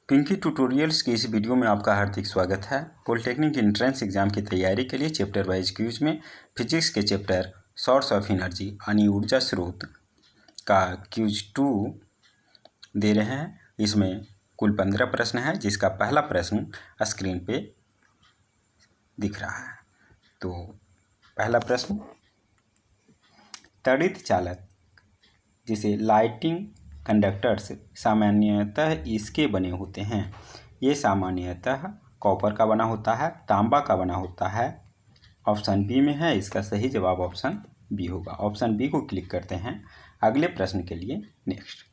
Pinky tutorials की इस video में आपका हार्दिक स्वागत है। पॉलिटेक्निक एंट्रेंस एग्जाम की तैयारी के लिए चैप्टर वाइज क्विज में फिजिक्स के चैप्टर सोर्स ऑफ एनर्जी यानी ऊर्जा स्रोत का क्विज 2 दे रहे हैं। इसमें कुल 15 प्रश्न है, जिसका पहला प्रश्न स्क्रीन पे दिख रहा है। तो पहला प्रश्न, त्वरित चालक जिसे लाइटिंग कंडक्टर्स सामान्यतः इसके बने होते हैं। ये सामान्यतः कॉपर का बना होता है, तांबा का बना होता है। ऑप्शन बी में है, इसका सही जवाब ऑप्शन बी होगा। ऑप्शन बी को क्लिक करते हैं। अगले प्रश्न के लिए नेक्स्ट,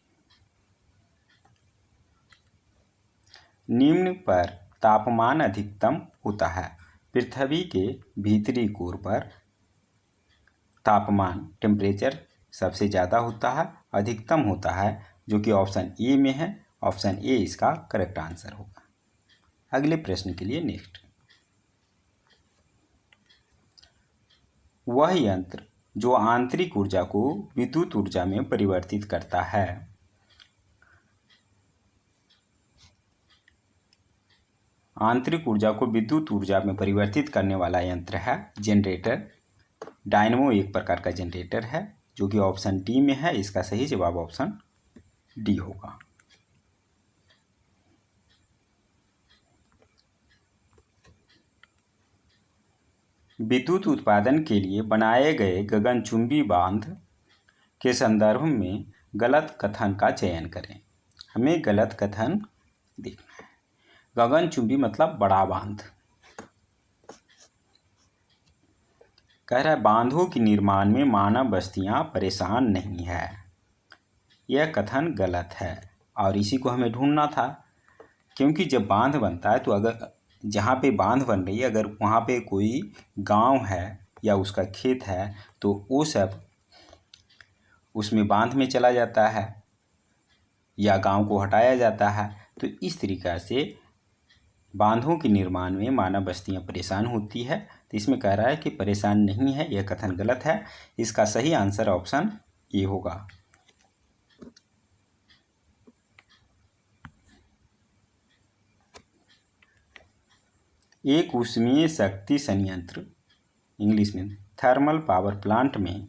निम्न पर तापमान अधिकतम होता है। पृथ्वी के भीतरी कोर पर तापमान टेम्परेचर सबसे ज़्यादा होता है, अधिकतम होता है, जो कि ऑप्शन ए में है। ऑप्शन ए इसका करेक्ट आंसर होगा। अगले प्रश्न के लिए नेक्स्ट, वह यंत्र जो आंतरिक ऊर्जा को विद्युत ऊर्जा में परिवर्तित करता है। आंतरिक ऊर्जा को विद्युत ऊर्जा में परिवर्तित करने वाला यंत्र है जनरेटर। डायनमो एक प्रकार का जनरेटर है, जो कि ऑप्शन डी में है। इसका सही जवाब ऑप्शन डी होगा। विद्युत उत्पादन के लिए बनाए गए गगनचुंबी बांध के संदर्भ में गलत कथन का चयन करें। हमें गलत कथन देखना है। गगनचुंबी मतलब बड़ा बांध। कह रहा है बांधों के निर्माण में मानव बस्तियां परेशान नहीं है। यह कथन गलत है और इसी को हमें ढूंढना था, क्योंकि जब बांध बनता है तो अगर जहाँ पे बांध बन रही है, अगर वहाँ पे कोई गांव है या उसका खेत है, तो वो सब उसमें बांध में चला जाता है या गांव को हटाया जाता है। तो इस तरीक़ा से बांधों के निर्माण में मानव बस्तियां परेशान होती है। तो इसमें कह रहा है कि परेशान नहीं है, यह कथन गलत है। इसका सही आंसर ऑप्शन ए होगा। एक ऊष्मीय शक्ति संयंत्र, इंग्लिश में थर्मल पावर प्लांट में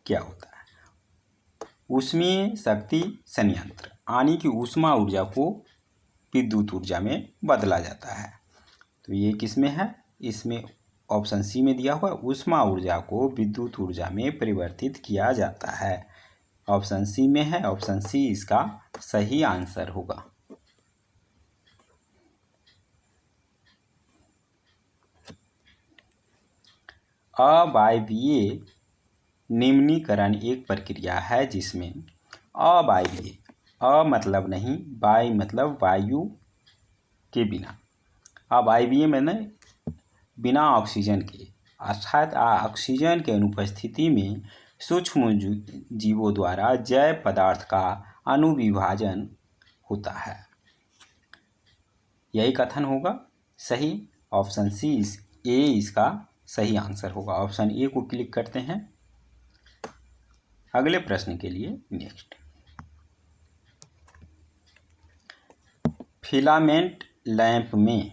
क्या होता है? ऊष्मीय शक्ति संयंत्र यानी कि ऊष्मा ऊर्जा को विद्युत ऊर्जा में बदला जाता है। तो ये किस में है? इसमें ऑप्शन सी में दिया हुआ, ऊष्मा ऊर्जा को विद्युत ऊर्जा में परिवर्तित किया जाता है। ऑप्शन सी में है। ऑप्शन सी इसका सही आंसर होगा। अवायवीय निम्नीकरण एक प्रक्रिया है जिसमें अवायवीय, अ मतलब नहीं, वाय मतलब वायु के बिना, अवायवीय मैंने बिना ऑक्सीजन के, अर्थात ऑक्सीजन के अनुपस्थिति में सूक्ष्म जीवों द्वारा जैव पदार्थ का अणुविभाजन होता है। यही कथन होगा सही। ऑप्शन सी ए इसका सही आंसर होगा। ऑप्शन ए को क्लिक करते हैं। अगले प्रश्न के लिए नेक्स्ट, फिलामेंट लैंप में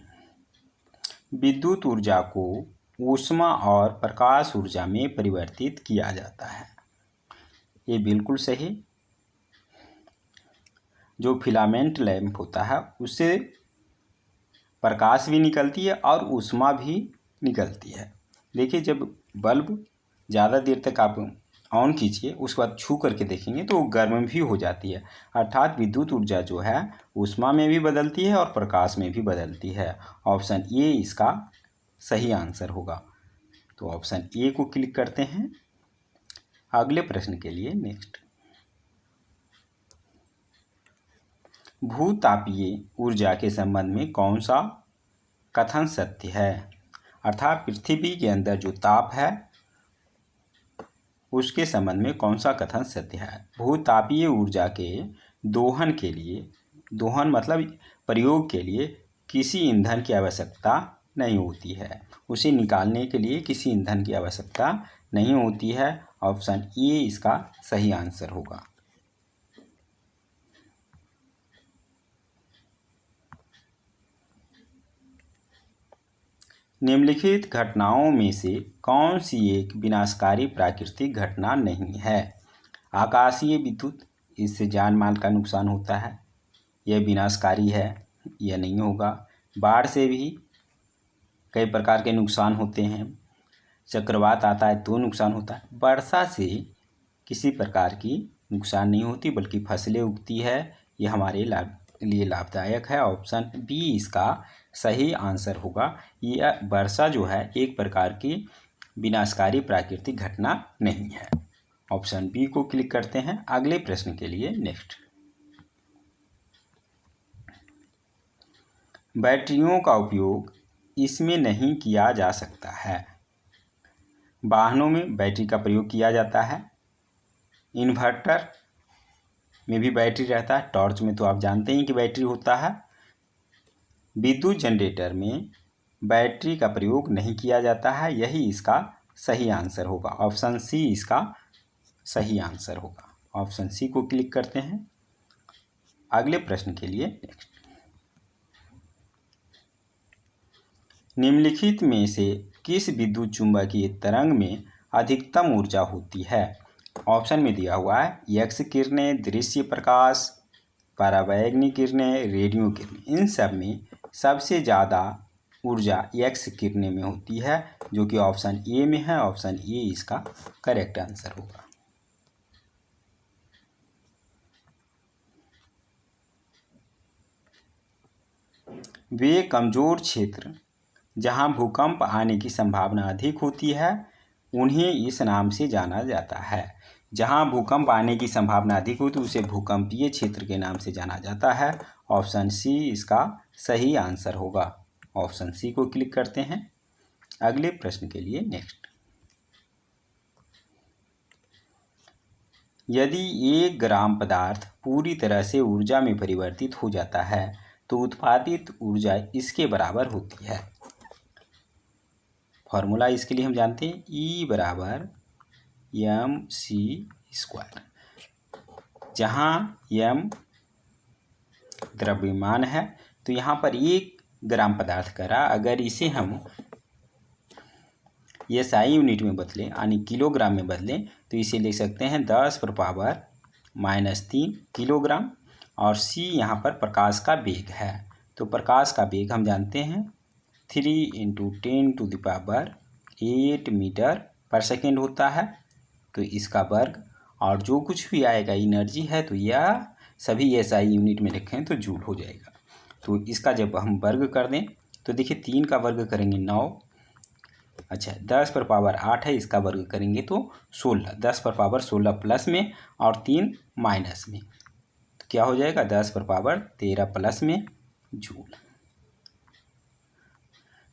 विद्युत ऊर्जा को ऊष्मा और प्रकाश ऊर्जा में परिवर्तित किया जाता है। ये बिल्कुल सही। जो फिलामेंट लैंप होता है उससे प्रकाश भी निकलती है और ऊष्मा भी निकलती है। देखिए, जब बल्ब ज़्यादा देर तक आप ऑन कीजिए, उसके बाद छू करके देखेंगे तो वो गर्म भी हो जाती है। अर्थात विद्युत ऊर्जा जो है ऊष्मा में भी बदलती है और प्रकाश में भी बदलती है। ऑप्शन ए इसका सही आंसर होगा। तो ऑप्शन ए को क्लिक करते हैं। अगले प्रश्न के लिए नेक्स्ट, भूतापीय ऊर्जा के संबंध में कौन सा कथन सत्य है? अर्थात पृथ्वी के अंदर जो ताप है उसके संबंध में कौन सा कथन सत्य है? भूतापीय ऊर्जा के दोहन के लिए, दोहन मतलब प्रयोग के लिए किसी ईंधन की आवश्यकता नहीं होती है। उसे निकालने के लिए किसी ईंधन की आवश्यकता नहीं होती है। ऑप्शन ए इसका सही आंसर होगा। निम्नलिखित घटनाओं में से कौन सी एक विनाशकारी प्राकृतिक घटना नहीं है? आकाशीय विद्युत, इससे जान माल का नुकसान होता है, यह विनाशकारी है, यह नहीं होगा। बाढ़ से भी कई प्रकार के नुकसान होते हैं। चक्रवात आता है तो नुकसान होता है। वर्षा से किसी प्रकार की नुकसान नहीं होती, बल्कि फसलें उगती है, यह हमारे लिए लाभदायक है। ऑप्शन बी इसका सही आंसर होगा। यह वर्षा जो है एक प्रकार की विनाशकारी प्राकृतिक घटना नहीं है। ऑप्शन बी को क्लिक करते हैं अगले प्रश्न के लिए। नेक्स्ट, बैटरियों का उपयोग इसमें नहीं किया जा सकता है। वाहनों में बैटरी का प्रयोग किया जाता है, इन्वर्टर में भी बैटरी रहता है, टॉर्च में तो आप जानते हैं कि बैटरी होता है। विद्युत जनरेटर में बैटरी का प्रयोग नहीं किया जाता है, यही इसका सही आंसर होगा। ऑप्शन सी इसका सही आंसर होगा। ऑप्शन सी को क्लिक करते हैं अगले प्रश्न के लिए। नेक्स्ट, निम्नलिखित में से किस विद्युत चुंबकीय तरंग में अधिकतम ऊर्जा होती है? ऑप्शन में दिया हुआ है एक्स किरणें, दृश्य प्रकाश, पराबैंगनी किरणें, रेडियो किरणें। इन सब में सबसे ज़्यादा ऊर्जा एक्स किरणें में होती है, जो कि ऑप्शन ए में है। ऑप्शन ए इसका करेक्ट आंसर होगा। वे कमज़ोर क्षेत्र जहां भूकंप आने की संभावना अधिक होती है, उन्हें इस नाम से जाना जाता है। जहां भूकंप आने की संभावना अधिक होती है उसे भूकंपीय क्षेत्र के नाम से जाना जाता है। ऑप्शन सी इसका सही आंसर होगा। ऑप्शन सी को क्लिक करते हैं अगले प्रश्न के लिए। नेक्स्ट, यदि 1 ग्राम पदार्थ पूरी तरह से ऊर्जा में परिवर्तित हो जाता है तो उत्पादित ऊर्जा इसके बराबर होती है। फॉर्मूला इसके लिए हम जानते हैं E बराबर mc², जहाँ m द्रव्यमान है तो यहाँ पर 1 ग्राम पदार्थ करा, अगर इसे हम SI यूनिट में बदलें यानी किलोग्राम में बदलें तो इसे ले सकते हैं 10⁻³ किलोग्राम। और c यहाँ पर प्रकाश का वेग है, तो प्रकाश का वेग हम जानते हैं 3 × 10⁸ मीटर पर सेकेंड होता है, तो इसका वर्ग। और जो कुछ भी आएगा एनर्जी है तो यह सभी SI यूनिट में रखें तो जूल हो जाएगा। तो इसका जब हम वर्ग कर दें तो देखिए 3 का वर्ग करेंगे 9, अच्छा 10⁻8 है, इसका वर्ग करेंगे तो 16, 10⁻16 प्लस में और 3 माइनस में, तो क्या हो जाएगा 10⁻13 प्लस में जूल।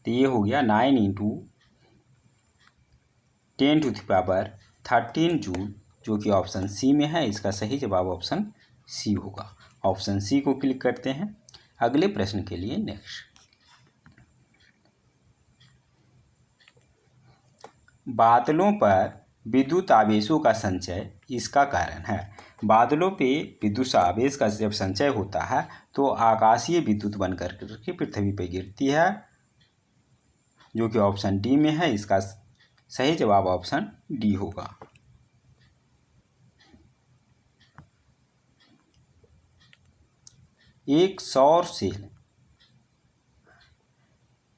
तो ये हो गया 9 × 10⁻13 जूल, जो कि ऑप्शन सी में है। इसका सही जवाब ऑप्शन सी होगा। ऑप्शन सी को क्लिक करते हैं अगले प्रश्न के लिए। नेक्स्ट, बादलों पर विद्युत आवेशों का संचय इसका कारण है। बादलों पे विद्युत आवेश का जब संचय होता है तो आकाशीय विद्युत बनकर के पृथ्वी पर गिरती है, जो कि ऑप्शन डी में है। इसका सही जवाब ऑप्शन डी होगा। एक सौर सेल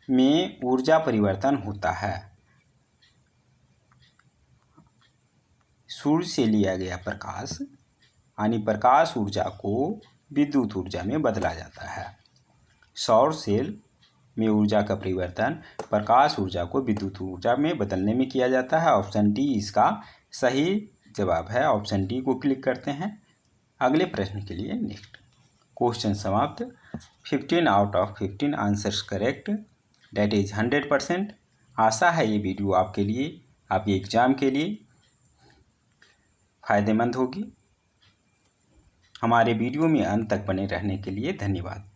में ऊर्जा परिवर्तन होता है। सूर्य से लिया गया प्रकाश यानी प्रकाश ऊर्जा को विद्युत ऊर्जा में बदला जाता है। सौर सेल में ऊर्जा का परिवर्तन प्रकाश ऊर्जा को विद्युत ऊर्जा में बदलने में किया जाता है। ऑप्शन डी इसका सही जवाब है। ऑप्शन डी को क्लिक करते हैं अगले प्रश्न के लिए। नेक्स्ट, क्वेश्चन समाप्त। 15 out of 15 answers correct, that is 100%। आशा है ये वीडियो आपके लिए, आपके एग्जाम के लिए फ़ायदेमंद होगी। हमारे वीडियो में अंत तक बने रहने के लिए धन्यवाद।